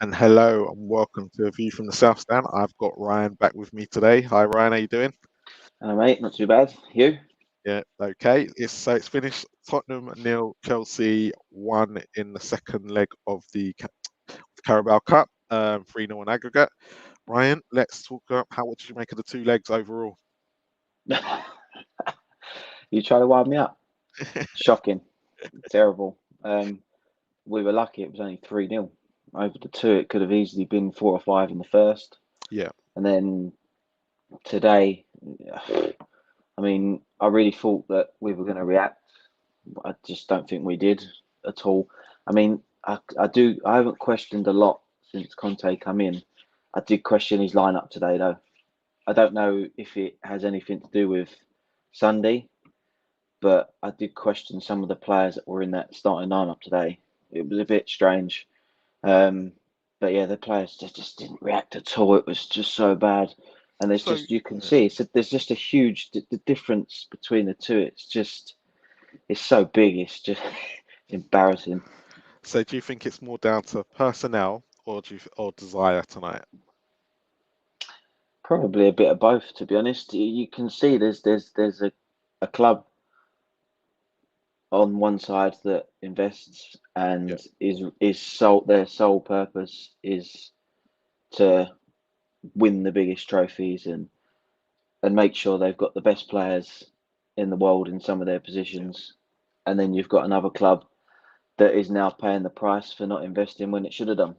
And hello and welcome to a view from the South Stand. I've got Ryan back with me today. Hi Ryan, how you doing? Hello, mate. Not too bad. You? Yeah, okay. It's finished. Tottenham nil, Chelsea one in the second leg of the Carabao Cup. 3-0 on aggregate. Ryan, let's talk about what did you make of the two legs overall? You try to wind me up. Shocking. Terrible. We were lucky it was only 3-0 over the two. It could have easily been 4 or 5 in the first. Yeah. And then today, I mean, I really thought that we were going to react. I just don't think we did at all. I mean, I haven't questioned a lot since Conte come in. I did question his lineup today, though. I don't know if it has anything to do with Sunday, but I did question some of the players that were in that starting lineup today. It was a bit strange. Um, but yeah, the players just didn't react at all. It was just so bad. And there's So just, you can yeah. see, there's just a huge the difference between the two. It's so big. It's just embarrassing. So do you think it's more down to personnel or desire tonight? Probably a bit of both, to be honest. You can see there's a club on one side that invests Yeah. and is sole their sole purpose is to win the biggest trophies and make sure they've got the best players in the world in some of their Yeah. positions. And then you've got another club that is now paying the price for not investing when it should have done.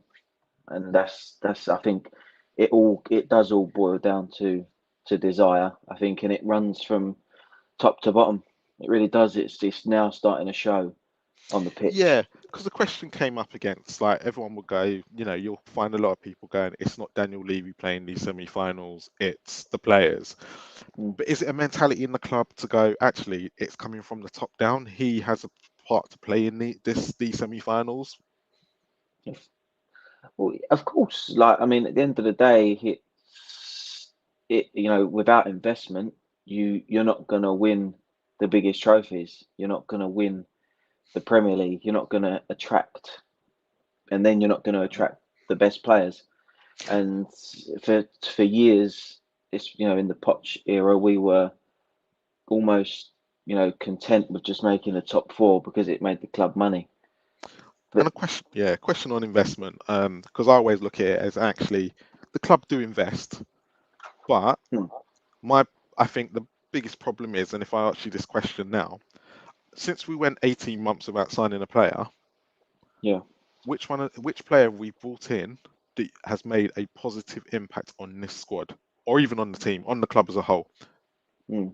And that's I think it does all boil down to desire, I think, and it runs from top to bottom. It really does. It's now starting to show on the Yeah, pitch. because the question came up against like everyone will go, you'll find a lot of people going, it's not Daniel Levy playing these semi-finals, it's the players. Mm. But is it a mentality in the club to go, actually, it's coming from the top down? He has a part to play in these semi-finals. Well, of course, like I mean, at the end of the day, without investment, you're not gonna win the biggest trophies. You're not gonna win the Premier League. You're not gonna attract, and then you're not gonna attract the best players. And for years, it's in the Poch era, we were almost content with just making the top four because it made the club money. And But question on investment, because I always look at it as actually the club do invest, but hmm, my I think the biggest problem is, and if I ask you this question now, since we went 18 months without signing a player, yeah. which player we brought in that has made a positive impact on this squad or even on the team, on the club as a whole? Hmm.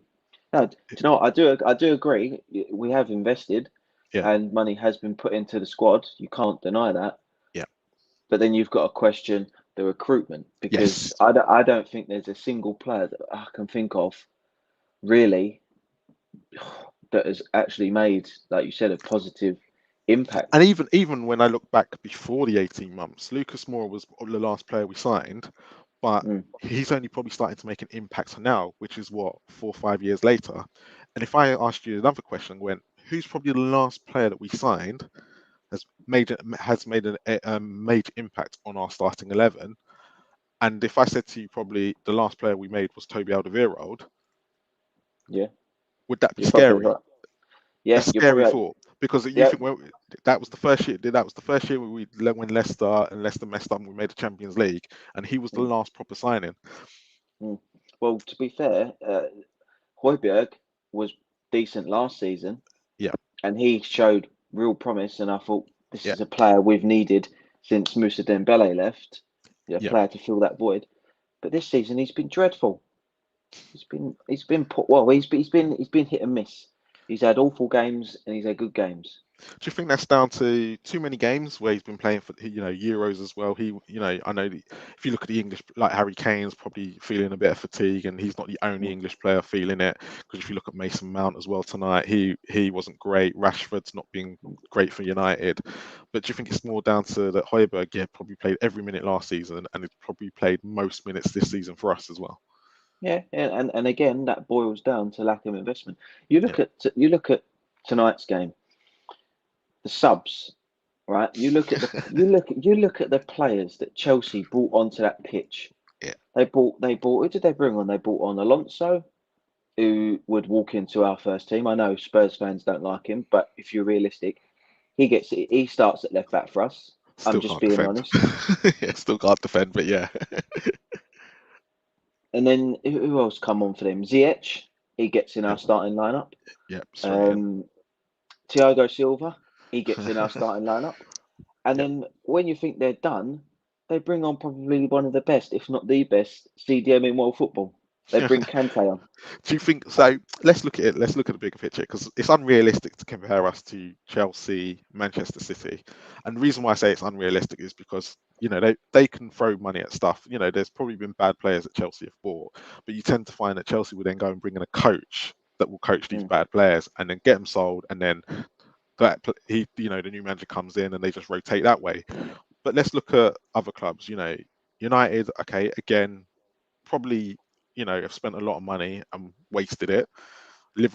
No, do you know what? I do agree. We have invested, Yeah, and money has been put into the squad. You can't deny that. yeah, But then you've got to question the recruitment because yes. I don't think there's a single player that I can think of really that has actually made, like you said, a positive And impact. even when I look back before the 18 months, Lucas Moura was the last player we signed, but Mm, he's only probably starting to make an impact now, which is what, 4 or 5 years later. And if I asked you another question, went, who's probably the last player that we signed has made a major impact on our starting 11? And if I said to you, probably the last player we made was Toby Alderweireld, yeah, would that be you're probably scary? right. A Yeah, you're probably scary right. thought because you Yeah. think, well, that was the first year. That was the first year when Leicester messed up and we made the Champions League, and he was the Mm, last proper signing. mm. Well, to be fair, Højbjerg was decent last season, Yeah, and he showed real promise. And I thought this yeah, is a player we've needed since Moussa Dembele left, a yeah. player to fill that void. But this season he's been dreadful. He's been put well. He's been hit and miss. He's had awful games and he's had good games. Do you think that's down to too many games where he's been playing for Euros as well? I know if you look at the English, like Harry Kane's probably feeling a bit of fatigue, and he's not the only Mm, English player feeling it. Because if you look at Mason Mount as well tonight, he wasn't great. Rashford's not being mm. great for United. But do you think it's more down to that Højbjerg, yeah, probably played every minute last season, and it's probably played most minutes this season for us as well? Yeah, and again that boils down to lack of investment. You Yeah, look at tonight's game. The subs. right? You look at the players that Chelsea brought onto that pitch. Yeah, They bought who did they bring on? They brought on Alonso, who would walk into our first team. I know Spurs fans don't like him, but if you're realistic, he starts at left back for us. I'm still just can't being defend. honest. Yeah, still can't defend, but yeah. And then who else come on for them? Ziyech, he gets in our Yep, starting lineup. yep, straight in. Um, Thiago Silva, he gets in our starting lineup. And Yep. then when you think they're done, they bring on probably one of the best, if not the best, CDM in world football. They bring Kante on. Do you think so? Let's look at it. Let's look at the bigger picture because it's unrealistic to compare us to Chelsea, Manchester City, and the reason why I say it's unrealistic is because they can throw money at stuff. There's probably been bad players that Chelsea have bought, but you tend to find that Chelsea will then go and bring in a coach that will coach these Mm, bad players and then get them sold, and then the new manager comes in and they just rotate that way. But let's look at other clubs. United, okay, again, probably have spent a lot of money and wasted it.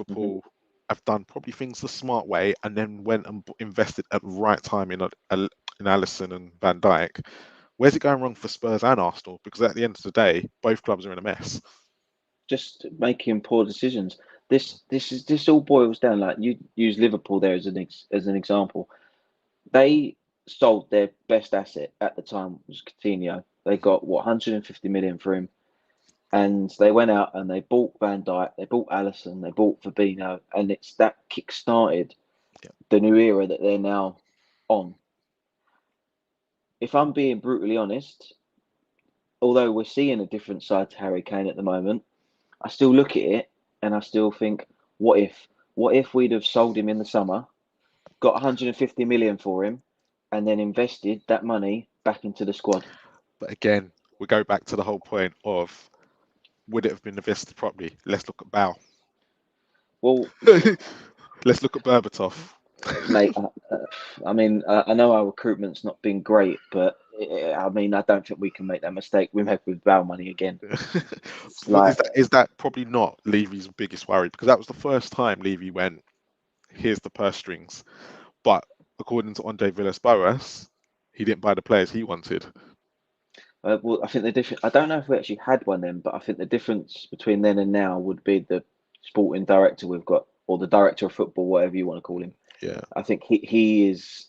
mhm. Liverpool have done probably things the smart way and then went and invested at the right time in Allison and Van Dijk. Where's it going wrong for Spurs and Arsenal? Because at the end of the day, both clubs are in a mess. Just making poor decisions. This all boils down, like you use Liverpool there as an example. They sold their best asset at the time was Coutinho. They got what 150 million for him, and they went out and they bought Van Dijk, they bought Allison, they bought Fabinho, and it's that kick-started Yeah, the new era that they're now on. If I'm being brutally honest, although we're seeing a different side to Harry Kane at the moment, I still look at it and I still think, what if? What if we'd have sold him in the summer, got 150 million for him, and then invested that money back into the squad? but again, we go back to the whole point of would it have been invested properly? Let's look at Bow. Well, Let's look at Berbatov. mate, I mean, I know our recruitment's not been great, but I mean, I don't think we can make that mistake we made with Val money again. It's But like, is that probably not Levy's biggest worry? Because that was the first time Levy went, here's the purse strings. But according to Andre Villas-Boas, he didn't buy the players he wanted. well, I think the difference. I don't know if we actually had one then, but I think the difference between then and now would be the sporting director we've got, or the director of football, whatever you want to call him. Yeah, I think he is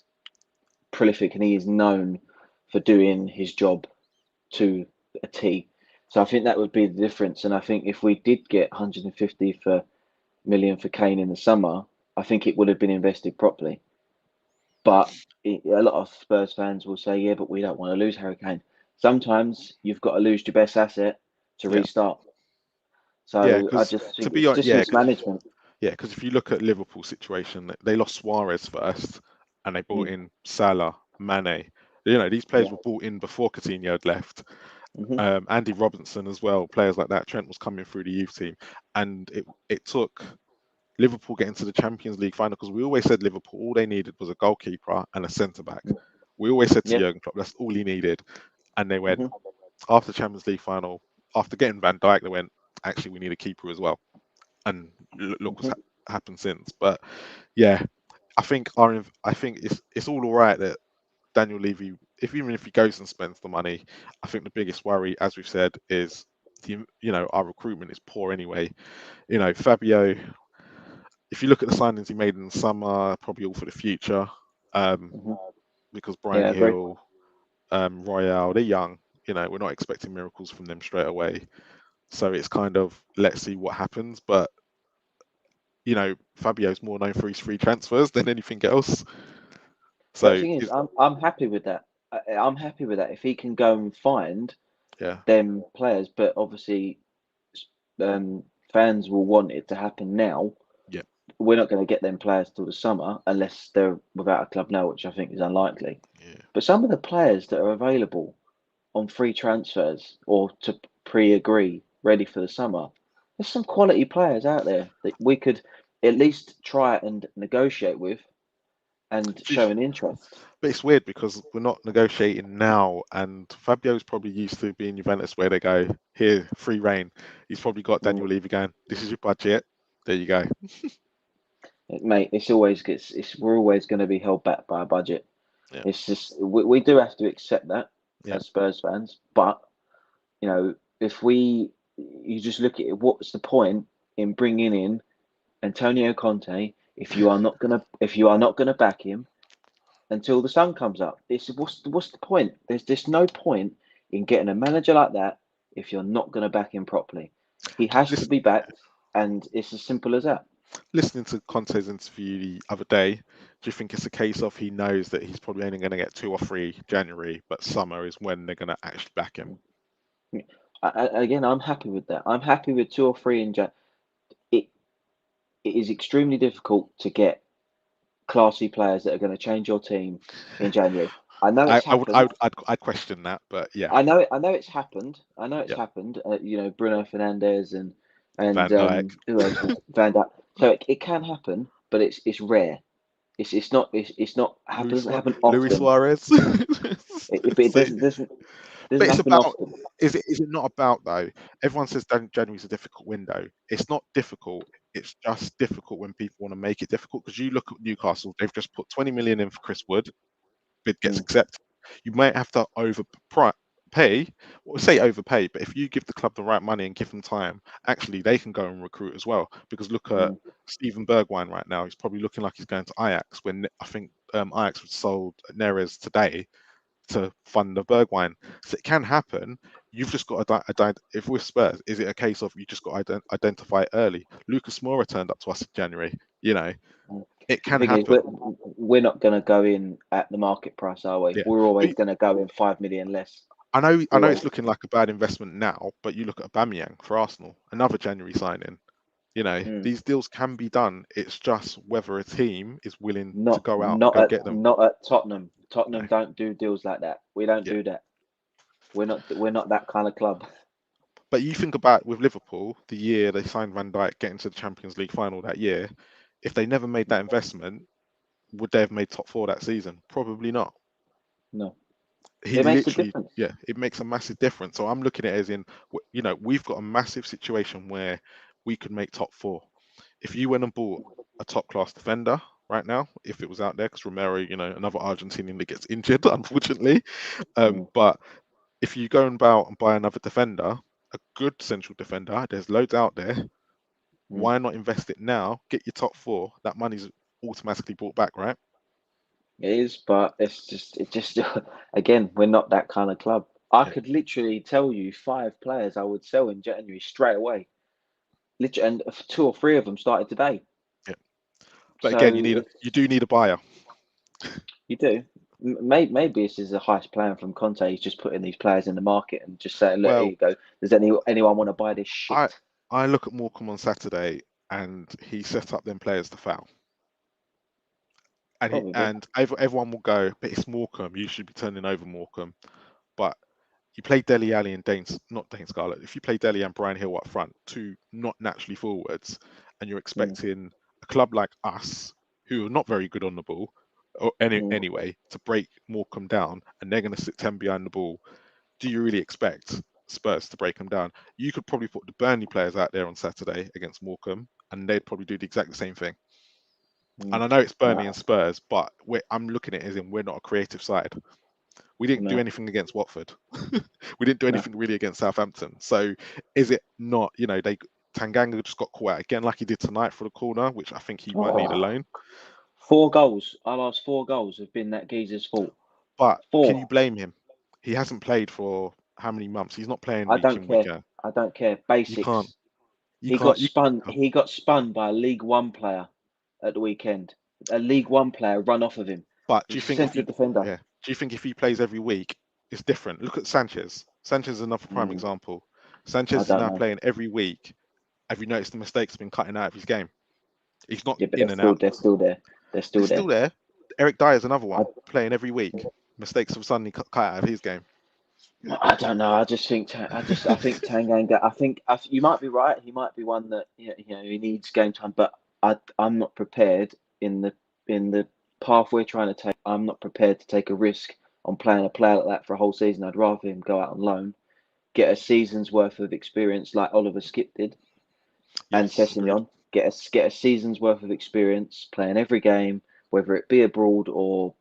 prolific and he is known for doing his job to a T. So I think that would be the difference. And I think if we did get 150 million for Kane in the summer, I think it would have been invested properly. But a lot of Spurs fans will say, yeah, but we don't want to lose Harry Kane. Sometimes you've got to lose your best asset to yeah, restart. yeah. So I Because just to think be it's honest, just mismanagement. because if you look at Liverpool's situation, they lost Suarez first, and they brought Mm, in Salah, Mane. These yeah. players were brought in before Coutinho had left. Hmm. Andy Robinson as well, players like that. Trent was coming through the youth team, and it took Liverpool getting to the Champions League final because we always said Liverpool all they needed was a goalkeeper and a centre back. We always said to Yeah. Jurgen Klopp that's all he needed, and they went Hmm. after the Champions League final after getting Van Dijk. They went actually we need a keeper as well, and look what's Hmm. happened since. But yeah, I think it's all right that Daniel Levy, if even if he goes and spends the money, I think the biggest worry, as we've said, is our recruitment is poor anyway. Fabio, if you look at the signings he made in the summer, probably all for the future. Um, Hmm. because Brian Yeah, I agree. Hill, Royale, they're young. We're not expecting miracles from them straight away. So it's kind of let's see what happens. But Fabio's more known for his free transfers than anything else. But the So thing is, I'm happy with that. I'm happy with that if he can go and find yeah, them players. But obviously, um, fans will want it to happen now. yeah, We're not going to get them players till the summer unless they're without a club now, which I think is unlikely. yeah. But some of the players that are available on free transfers or to pre-agree ready for the summer, there's some quality players out there that we could at least try and negotiate with and show an interest. But it's weird because we're not negotiating now, and Fabio's probably used to being Juventus where they go, here, free reign. He's probably got Mm. Daniel Levy going, this is your budget. There you go. Mate, it's always we're always going to be held back by a budget. Yeah. It's just we do have to accept that Yeah. as Spurs fans. But if you just look at it, what's the point in bringing in Antonio Conte if you are not gonna back him until the sun comes up? It's what's the point? There's just no point in getting a manager like that if you're not gonna back him properly. He has to Listen, be backed, and it's as simple as that. listening to Conte's interview the other day, do you think it's a case of he knows that he's probably only going to get 2 or 3 January, but summer is when they're going to actually back him? Again, I'm happy with that. I'm happy with 2 or 3 in Jan. It it is extremely difficult to get classy players that are going to change your team in January. I know I, it's I would, I happened. would, I'd question that, but yeah, I know it's happened. I know it's yeah. happened. Bruno Fernandez and Van Dijk, who else? Van Dijk. So it can happen, but it's rare. It's not happen Luis, doesn't happen Luis often. Suarez. But it So, doesn't but it's happen about. often. Is it not about though? Everyone says January's a difficult window. It's not difficult. It's just difficult when people want to make it difficult. Because you look at Newcastle, they've just put 20 million in for Chris Wood. Bid gets Mm, accepted. You might have to overpay, or say overpay, but if you give the club the right money and give them time, actually they can go and recruit as well. Because look at mm, Steven Bergwijn right now; he's probably looking like he's going to Ajax. When I think Ajax sold Neres today to fund the Bergwijn, so it can happen. You've just got to, if we're Spurs, is it a case of you just got to identify it early? Lucas Moura turned up to us in January. mm. It The can thing is, happen. we're not going to go in at the market price, are we? Yeah. We're always going to go in 5 million less. I know Always. it's looking like a bad investment now, but you look at Aubameyang for Arsenal, another January signing. Mm. These deals can be done. It's just whether a team is willing to Not go out and not go at get them. not at Tottenham. No. Tottenham don't do deals like that. We don't Yeah. do that. We're not that kind of club. But you think about with Liverpool, the year they signed Van Dijk getting to the Champions League final that year, if they never made that investment, would they have made top four that season? Probably not. No, He it makes a literally, difference. yeah, it makes a massive difference. So I'm looking at it as in, we've got a massive situation where we could make top four. If you went and bought a top class defender right now, if it was out there, because Romero, another Argentinian that gets injured, unfortunately. Mm, But if you go and buy another defender, a good central defender, there's loads out there. mm. Why not invest it now? Get your top four. That money's automatically brought back, right? It is, but it just again, we're not that kind of club. I Yeah, could literally tell you 5 players I would sell in January straight away. Literally, and 2 or 3 of them started today. yeah. But again, So you do need a buyer. you do. Maybe this is a heist plan from Conte. He's just putting these players in the market and just saying, "Look, here Well, you go. Does anyone want to buy this I shit?" I look at Morecambe on Saturday, and he set up them players to foul, and Probably. everyone will go, but it's Morecambe. You should be turning over Morecambe. But you play Dele Alli and not Dane Scarlett. If you play Dele and Brian Hill up front, two not naturally forwards, and you're Mm, expecting a club like us, who are not very good on the ball, or mm, anyway, to break Morecambe down, and they're going to sit 10 behind the ball, do you really expect Spurs to break them down? You could probably put the Burnley players out there on Saturday against Morecambe, and they'd probably do the exact same thing. And mm. I know it's Burnley Uh, and Spurs, but I'm looking at it as in we're not a creative side. We didn't do no, anything against Watford. We didn't do no. anything really against Southampton. So is it not, they Tanganga just got caught out again like he did tonight for the corner, which I think he might need a Oh, loan. 4 goals. Our last 4 goals have been that geezer's fault. But can you 4. blame him? He hasn't played for how many months? He's not playing I week don't in, week care. out. I don't care. You can't, Basics. you can't, you He got spun by a League One player at the weekend. A League One player run off of him. but do you He's a think if central he defender. yeah, do you think if he plays every week, it's different? Look at Sanchez. Sanchez is another prime Mm, example. I Sanchez is don't now know. playing every week. Have you noticed the mistakes have been cutting out of his game? He's not Yeah, but in and out. they're still there. They're They're still still there. there. Eric Dyer is another I one playing every week. Mistakes have suddenly cut out of his game. I don't know. I just think I think Tanganga. You might be right. He might be one that he needs game time, but I'm not prepared in the path we're trying to take. I'm not prepared to take a risk on playing a player like that for a whole season. I'd rather him go out on loan, get a season's worth of experience like Oliver Skip did, and Yes, agreed. Sessegnon get a season's worth of experience playing every game, whether it be abroad or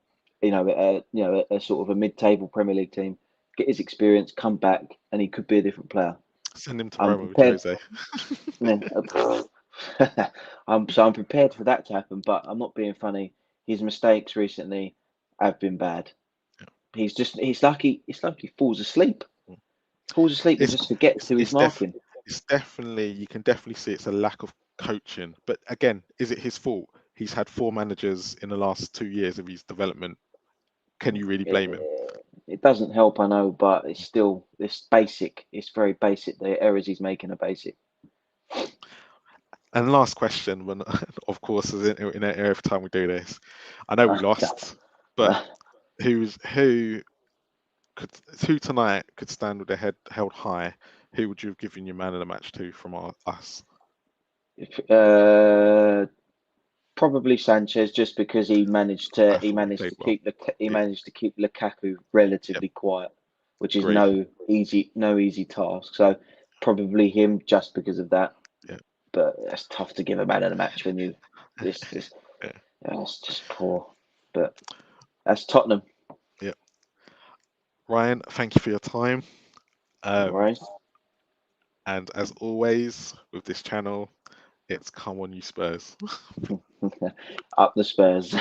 a sort of a mid-table Premier League team, get his experience, come back, and he could be a different player. Send him to I'm Roma with prepared. Jose. Yeah, I'm prepared for that to happen, but I'm not being funny. His mistakes recently have been bad. It's like he falls asleep. Falls asleep and It's just forgets it's who he's it's marking. it's definitely, you can definitely see it's a lack of coaching. But again, is it his fault? He's had 4 managers in the last 2 years of his development. Can you really blame him? It doesn't help, I know, but it's basic. It's very basic. The errors he's making are basic. And last question, when of course, as in every time we do this, I know we lost, but who could who tonight could stand with their head held high? Who would you have given your man of the match to from us? uh, Probably Sanchez, just because I he thought he managed played to well. keep he Yeah, managed to keep Lukaku yeah, relatively quiet, which is agree. no easy task. So probably him, just because of that. Yeah, But that's tough to give a man of the match when you this yeah, that's just poor. But that's Tottenham. yeah. Ryan, thank you for your time. No Um, worries. and as always with this channel, it's come on you Spurs. Up the Spurs.